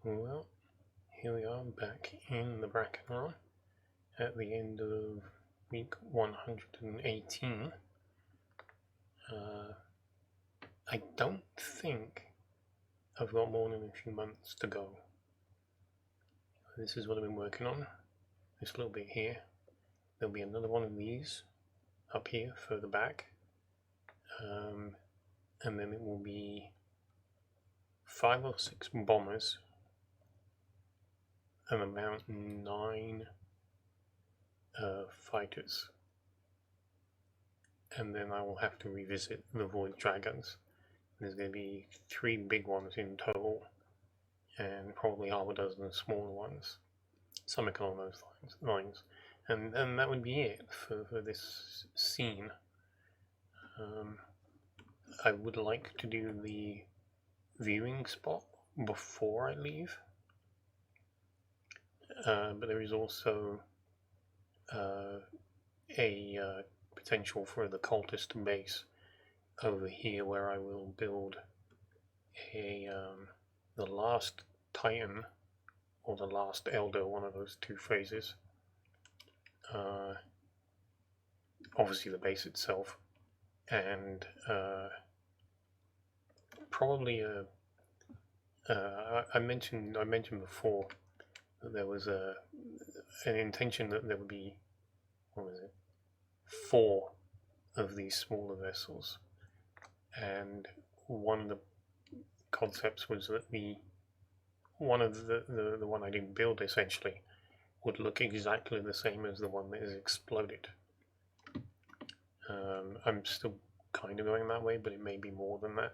Well, here we are back in the Brakenrahm at the end of week 118. I don't think I've got more than a few months to go. This is what I've been working on, this little bit here. There'll be another one of these up here further back, and then it will be 5 or 6 bombers and about 9 fighters, and then I will have to revisit the Void Dragons. There's going to be 3 big ones in total, and probably half a dozen smaller ones, something along those lines. And that would be it for this scene. I would like to do the viewing spot before I leave, but there is also a potential for the cultist base over here, where I will build the last Titan or the last Elder, one of those 2 phases. Obviously the base itself, and probably I mentioned before that there was an intention that there would be, 4 of these smaller vessels, and one of the concepts was that the one I didn't build essentially would look exactly the same as the one that is exploded. I'm still kind of going that way, but it may be more than that,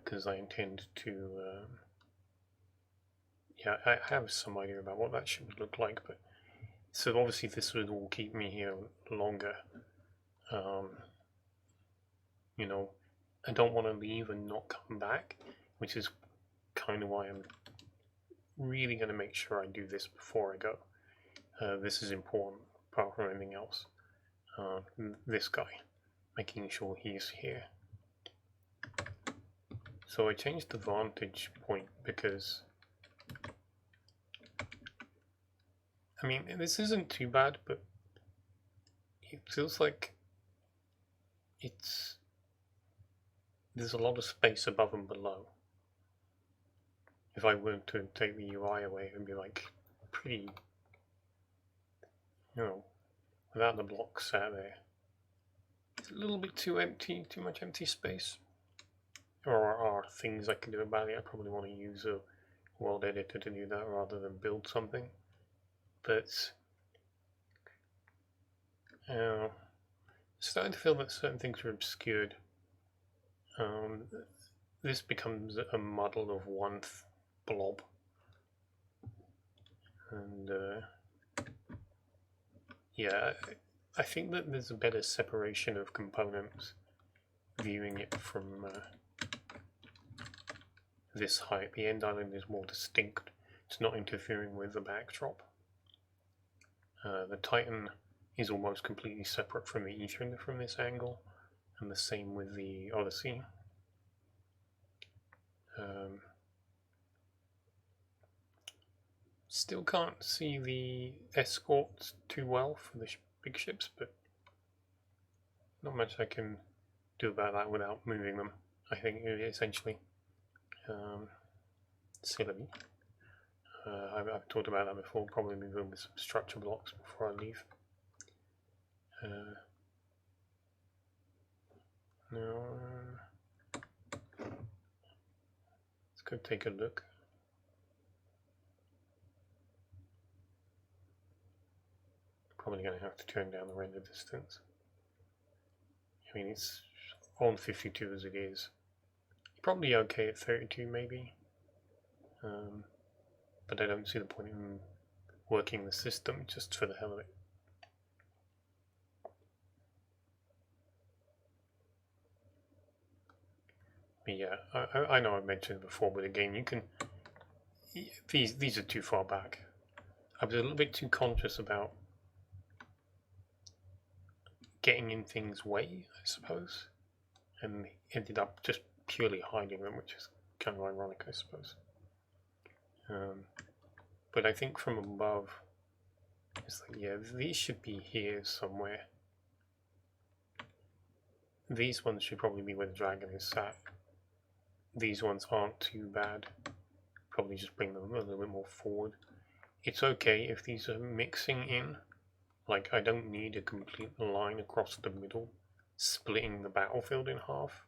because I intend to I have some idea about what that should look like, but so obviously this would all keep me here longer. You know, I don't want to leave and not come back, which is kind of why I'm really going to make sure I do this before I go. This is important, apart from anything else. This guy, making sure he's here. So I changed the vantage point because, I mean, this isn't too bad, but it feels like there's a lot of space above and below. If I were to take the UI away, it would be like pretty, without the blocks out there. It's a little bit too empty, too much empty space. There are things I can do about it. I probably want to use a world editor to do that rather than build something. But starting to feel that certain things are obscured. This becomes a muddle of one blob, and yeah, I think that there's a better separation of components viewing it from this height. The end island is more distinct. It's not interfering with the backdrop. The Titan is almost completely separate from the Ether from this angle, and the same with the Odyssey. Still can't see the escorts too well for the big ships, but not much I can do about that without moving them. I think essentially silly. I've talked about that before. Probably move them with some structure blocks before I leave. Now let's go take a look. Probably going to have to turn down the render distance. I mean, it's on 52 as it is. Probably okay at 32 maybe. But I don't see the point in working the system just for the hell of it. But yeah, I know I've mentioned it before, but again, you can. These are too far back. I was a little bit too conscious about getting in things' way, I suppose, and ended up just purely hiding them, which is kind of ironic, I suppose. But I think from above, it's like, yeah, these should be here somewhere. These ones should probably be where the dragon is sat. These ones aren't too bad. Probably just bring them a little bit more forward. It's okay if these are mixing in. Like, I don't need a complete line across the middle, splitting the battlefield in half.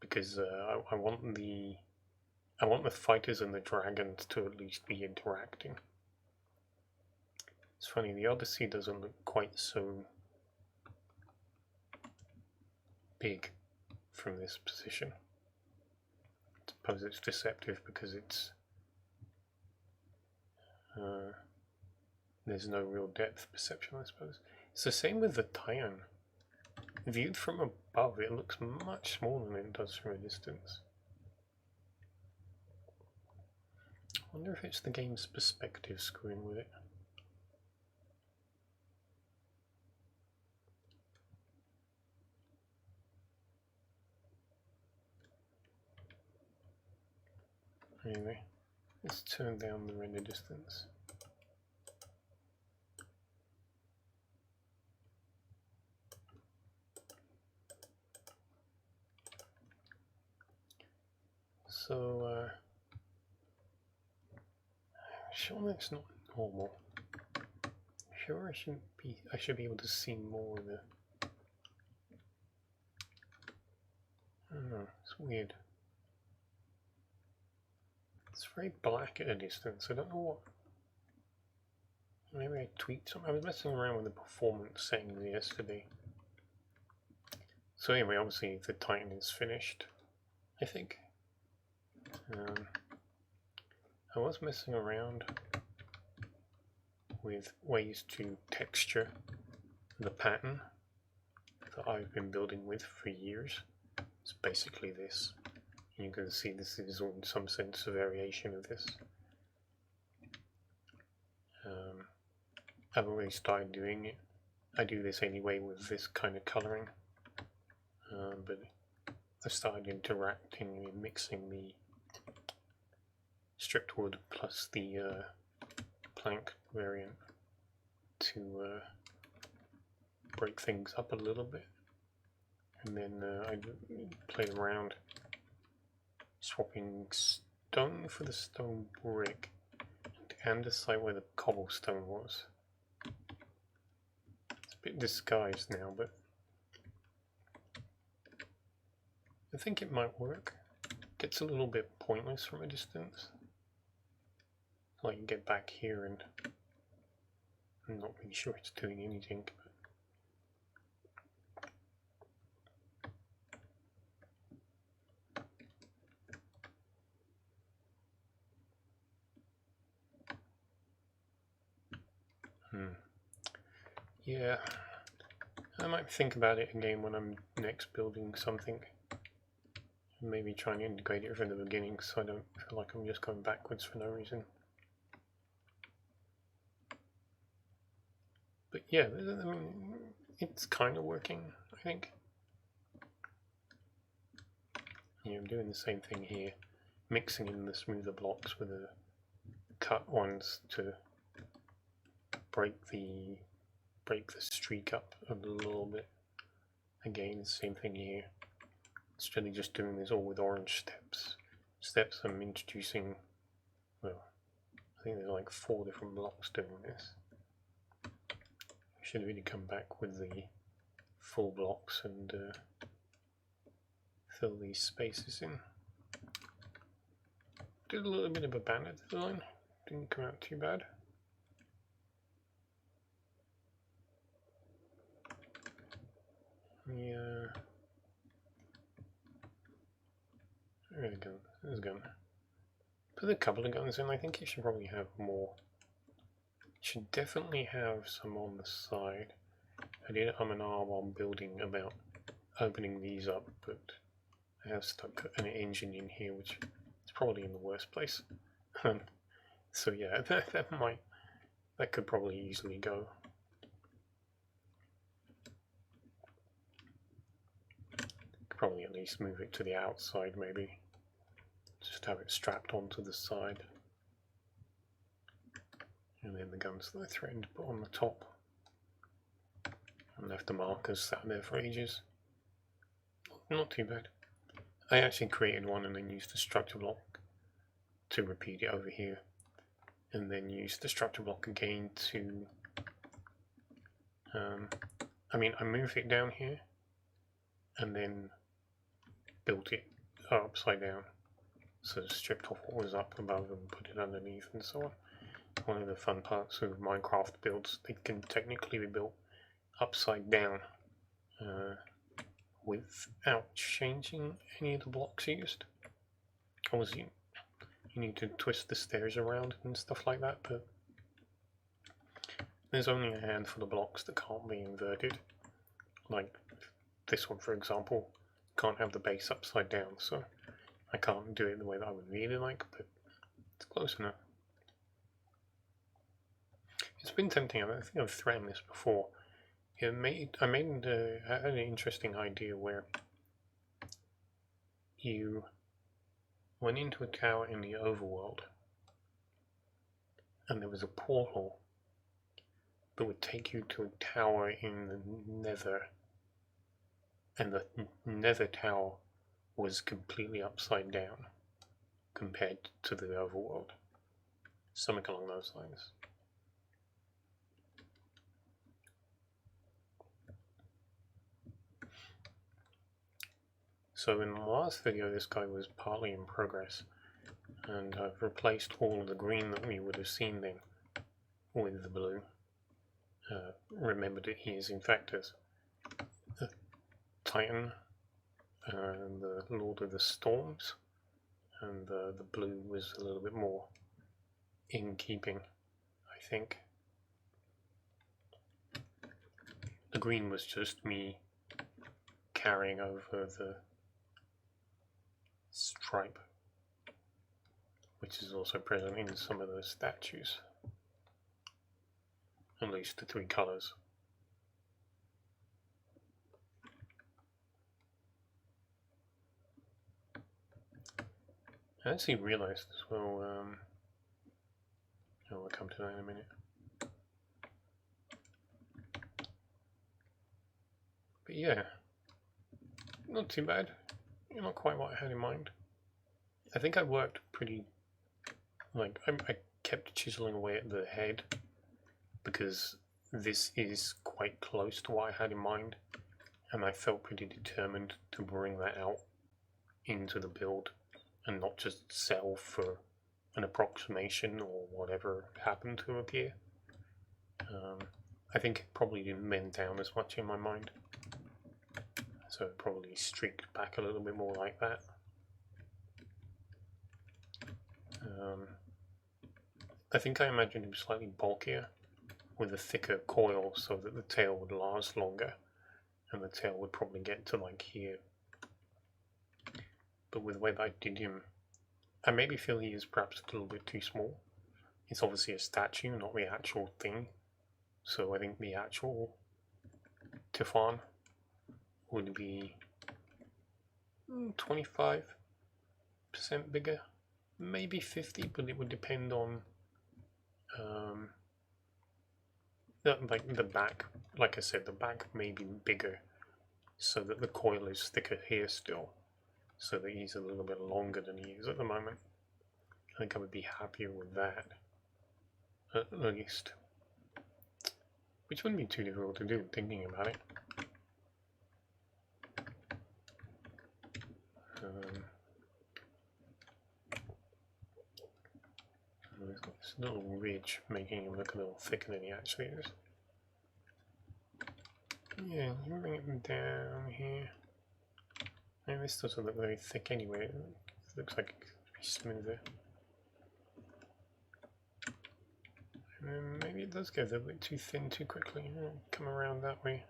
Because I want the fighters and the dragons to at least be interacting. It's funny, the Odyssey doesn't look quite so big from this position. I suppose it's deceptive because it's there's no real depth perception, I suppose. It's the same with the Titan. Viewed from above, it looks much smaller than it does from a distance. I wonder if it's the game's perspective screwing with it. Anyway, let's turn down the render distance. So, sure that's not normal. Sure I should be able to see more of the... I don't know, it's weird. It's very black at a distance, I don't know what... Maybe I tweaked something. I was messing around with the performance settings yesterday. So anyway, obviously the Titan is finished, I think. I was messing around with ways to texture the pattern that I've been building with for years. It's basically this. You can see this is in some sense a variation of this. I haven't really started doing it. I do this anyway with this kind of colouring, but I started interacting and mixing the stripped wood plus the plank variant to break things up a little bit, and then I played around swapping stone for the stone brick and decide where the cobblestone was. It's a bit disguised now, but I think it might work. Gets a little bit pointless from a distance. Like you get back here and I'm not really sure it's doing anything. Yeah, I might think about it again when I'm next building something. Maybe try and integrate it from the beginning so I don't feel like I'm just going backwards for no reason. But yeah, I mean, it's kind of working, I think. Yeah, I'm doing the same thing here, mixing in the smoother blocks with the cut ones to break the streak up a little bit. Again, same thing here. Instead of just doing this all with orange steps, I'm introducing, well, I think there's like 4 different blocks doing this. I should really come back with the full blocks and fill these spaces in. Did a little bit of a banner design, didn't come out too bad. Yeah. There's a gun. There's a gun. Put a couple of guns in. I think you should probably have more. You should definitely have some on the side. I did while building about opening these up, but I have stuck an engine in here, which is probably in the worst place. So yeah, that could probably easily go. Could probably at least move it to the outside, maybe. Just have it strapped onto the side. And then the guns that I threatened to put on the top. And left the markers sat there for ages. Not too bad. I actually created one and then used the structure block to repeat it over here. And then used the structure block again to... I moved it down here and then built it upside down. So stripped off what was up above and put it underneath and so on. One of the fun parts of Minecraft builds, they can technically be built upside down without changing any of the blocks used. Obviously, you need to twist the stairs around and stuff like that, but there's only a handful of blocks that can't be inverted. Like this one, for example, can't have the base upside down, so I can't do it the way that I would really like, but it's close enough. It's been tempting. I think I've threatened this before. I had an interesting idea where you went into a tower in the overworld, and there was a portal that would take you to a tower in the Nether, and the Nether tower was completely upside down compared to the overworld. Something along those lines. So in the last video, this guy was partly in progress, and I've replaced all of the green that we would have seen then with the blue. Remember that he is in fact as the Titan and the Lord of the Storms, and the blue was a little bit more in keeping, I think. The green was just me carrying over the stripe, which is also present in some of the statues, at least the three colours. I actually realised as well, I'll come to that in a minute. But yeah, not too bad. Not quite what I had in mind. I think I worked pretty, I kept chiseling away at the head because this is quite close to what I had in mind, and I felt pretty determined to bring that out into the build and not just sell for an approximation or whatever happened to appear. I think it probably didn't bend down as much in my mind, so it probably streaked back a little bit more like that. I think I imagined him slightly bulkier with a thicker coil so that the tail would last longer and the tail would probably get to like here. But with the way that I did him, I maybe feel he is perhaps a little bit too small. It's obviously a statue, not the actual thing. So I think the actual Tifon would be 25% bigger, maybe 50, but it would depend on the back. Like I said, the back may be bigger so that the coil is thicker here still, so that he's a little bit longer than he is at the moment. I think I would be happier with that, at least. Which wouldn't be too difficult to do, thinking about it. There's got this little ridge making him look a little thicker than he actually is. Yeah, you bring it down here. And this doesn't look very thick anyway. It looks like it could be smoother. And then maybe it does get a little bit too thin too quickly. Come around that way.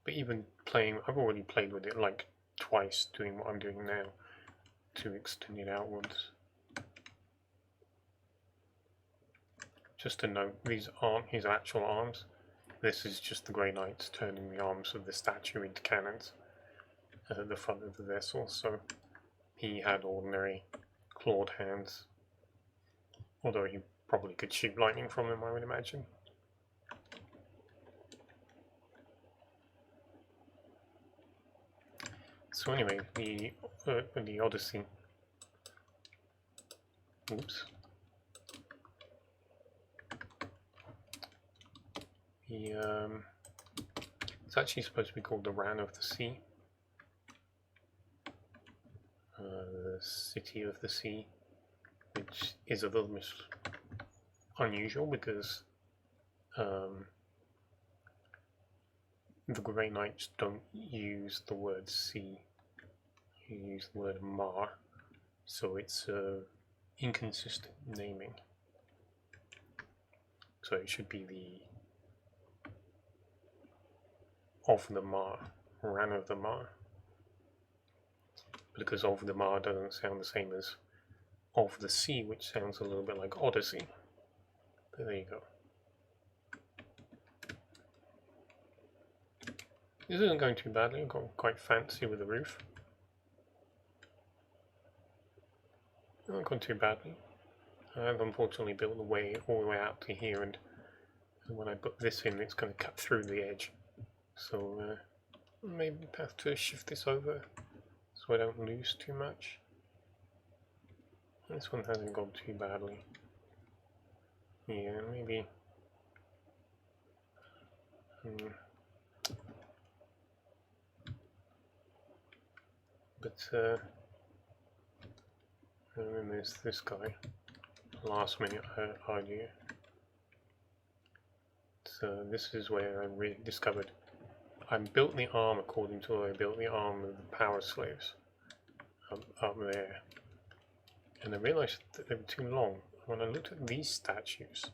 But even playing, I've already played with it like twice, doing what I'm doing now to extend it outwards. Just to note, these aren't his actual arms. This is just the Grey Knights turning the arms of the statue into cannons. at the front of the vessel, so he had ordinary clawed hands, although he probably could shoot lightning from them, I would imagine. So anyway, the Odyssey. Oops. It's actually supposed to be called the Ran of the Sea. The City of the Sea, which is a little bit unusual because the Grey Knights don't use the word sea, you use the word mar, so it's inconsistent naming. So it should be the of the Mar, Ran of the Mar, because of the Mar doesn't sound the same as of the Sea, which sounds a little bit like Odyssey. But there you go. This isn't going too badly. I've got quite fancy with the roof. Not gone too badly. I've unfortunately built the way all the way out to here, and when I put this in, it's going to cut through the edge. So maybe I have to shift this over so I don't lose too much. This one hasn't gone too badly. Yeah, maybe. But and then there's this guy. Last minute idea. So this is where I discovered I built the arm according to the way I built the arm of the power slaves up there, and I realized that they were too long. When I looked at these statues,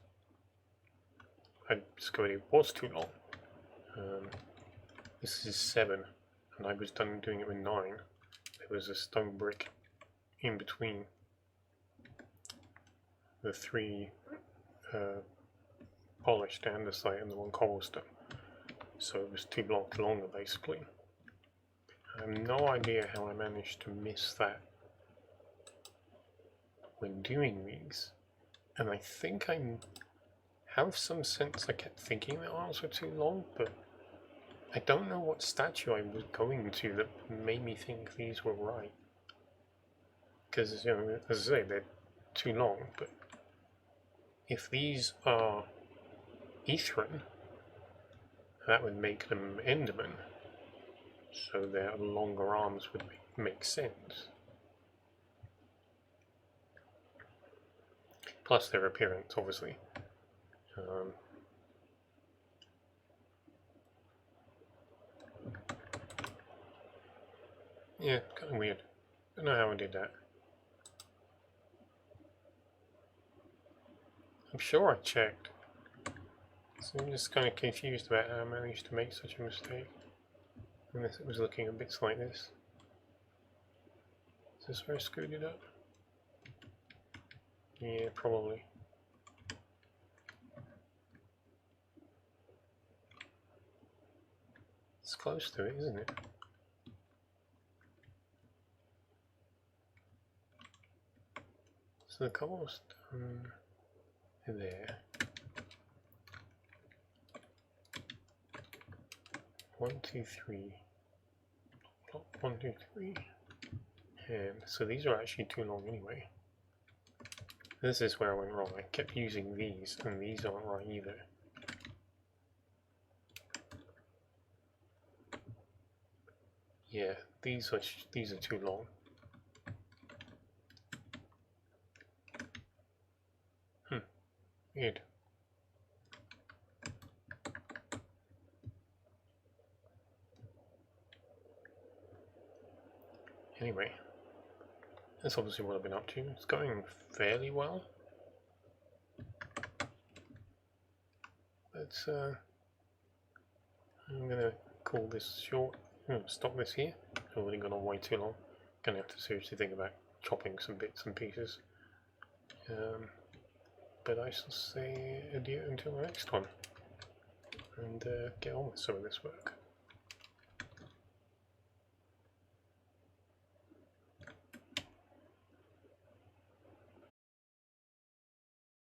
I discovered it was too long. This is 7, and I was doing it with 9. There was a stone brick in between the 3 polished andesite and the 1 cobblestone, so it was too longer basically. I have no idea how I managed to miss that when doing these, and I think I have some sense I kept thinking the arms were too long, but I don't know what statue I was going to that made me think these were right. Because, you know, as I say, they're too long, but if these are Ethran, that would make them Enderman, so their longer arms would make sense. Plus their appearance, obviously. Yeah, kind of weird. I don't know how I did that. I'm sure I checked. So I'm just kind of confused about how I managed to make such a mistake. Unless it was looking a bit like this. Is this where I screwed it up? Yeah, probably. It's close to it, isn't it? So the cobblestone there. 1, 2, 3. 1, 2, 3. And so these are actually too long anyway. This is where I went wrong. I kept using these, and these aren't right either. Yeah, these are too long. Weird. Anyway, that's obviously what I've been up to. It's going fairly well. But I'm gonna call this short. Stop this here. I've already gone on way too long. Gonna have to seriously think about chopping some bits and pieces. But I shall say adieu until the next one, and get on with some of this work.